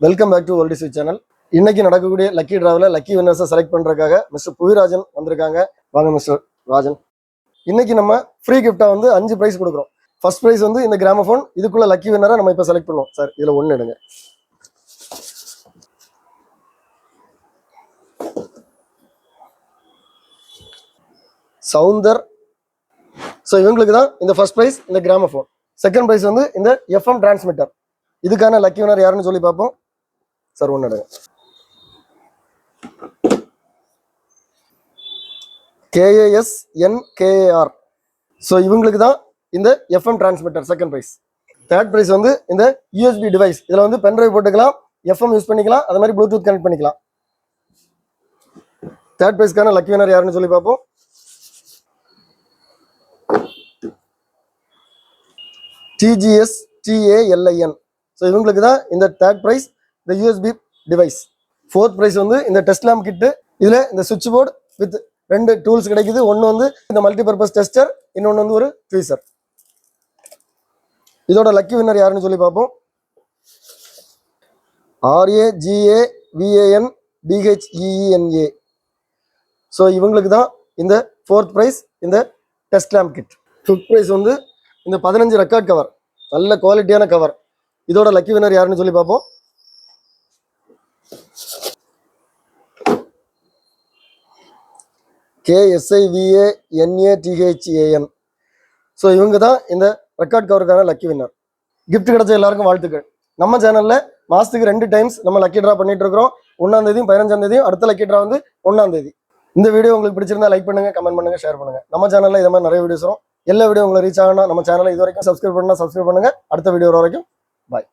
Welcome back to world sweet channel. இன்னைக்கு நடக்கக்கூடிய lucky டிராவில் லக்கி வின்னர்ஸை செலக்ட் பண்றதுக்காக மிஸ்டர் புவிராஜன் வந்திருக்காங்க. வாங்க மிஸ்டர் ராஜன். இன்னைக்கு நம்ம ஃப்ரீ கிஃப்டா வந்து 5 பிரைஸ் கொடுக்குறோம். ஃபர்ஸ்ட் பிரைஸ் வந்து இந்த கிராமபோன். இதுக்குள்ள லக்கி வின்னரை நம்ம இப்போ செலக்ட் பண்ணுவோம். சார் இதுல 1 எடுங்க. சவுந்தர். ஸோ இவங்களுக்கு தான் இந்த ஃபர்ஸ்ட் பிரைஸ் இந்த கிராமபோன். செகண்ட் பிரைஸ் வந்து இந்த எஃப்எம் டிரான்ஸ்மிட்டர். இதுக்கான லக்கி வினர் யாருன்னு சொல்லி பார்ப்போம். சார் 1 எடுங்க. KASNKAR. ஸோ இவங்களுக்கு தான் இந்த FM transmitter second prize. Third prize வந்து இந்த யூஎஸ்பி டிவைஸ். இதில் வந்து பென்ட்ரைவ் போட்டுக்கலாம், எஃப்எம் யூஸ் பண்ணிக்கலாம், அது மாதிரி ப்ளூடூத் கனெக்ட் பண்ணிக்கலாம். தேர்ட் ப்ரைஸ்க்கான லக்கி வினர் யாருன்னு சொல்லி பார்ப்போம். TGSTALIN. ஸோ இவங்களுக்கு தான் இந்த தேர்ட் ப்ரைஸ் இந்த யூஎஸ்பி டிவைஸ். ஃபோர்த் ப்ரைஸ் வந்து இந்த டெஸ்ட் லேம்ப் கிட்டு. இதில் இந்த சுவிட்ச் போர்டு வித் 2 டூல்ஸ் கிடைக்குது. ஒன்று வந்து இந்த மல்டிபர்பஸ் டெஸ்டர், இன்னொன்று வந்து ஒரு ட்வீசர். இதோட லக்கி வின்னர் யாருன்னு சொல்லி பார்ப்போம். RAGAVANDHEENA. ஸோ இவங்களுக்கு தான் இந்த ஃபோர்த் ப்ரைஸ் இந்த desk lamp kit. Fifth prize வந்து இந்த 15 ரெக்கார்ட் கவர், நல்ல குவாலிட்டியான கவர். இதோட லக்கி வின்னர் யாருன்னு சொல்லி பார்ப்போம். KSIVANATHAN. ஸோ இவங்க தான் இந்த ரெக்கார்ட் கவருக்கான லக்கி வின்னர். கிஃப்ட் கிடைச்ச எல்லாருக்கும் வாழ்த்துக்கள். நம்ம சேனலில் மாதத்துக்கு 2 டைம்ஸ் நம்ம லக்கி ட்ரா பண்ணிட்டு இருக்கிறோம். 1ஆம் தேதியும் 15ஆம் தேதியும். அடுத்த லக்கி ட்ரா வந்து 1ஆம் தேதி. இந்த வீடியோ உங்களுக்கு பிடிச்சிருந்தா லைக் பண்ணுங்க, கமெண்ட் பண்ணுங்க, ஷேர் பண்ணுங்க. நம்ம சேனலில் இது மாதிரி நிறைய வீடியோஸ் வரும். எல்லா வீடியோ உங்களை ரீச் ஆகணும். நம்ம சேனலை இது வரைக்கும் சப்ஸ்கிரைப் பண்ணுங்க. அடுத்த வீடியோ வரைக்கும் பாய்.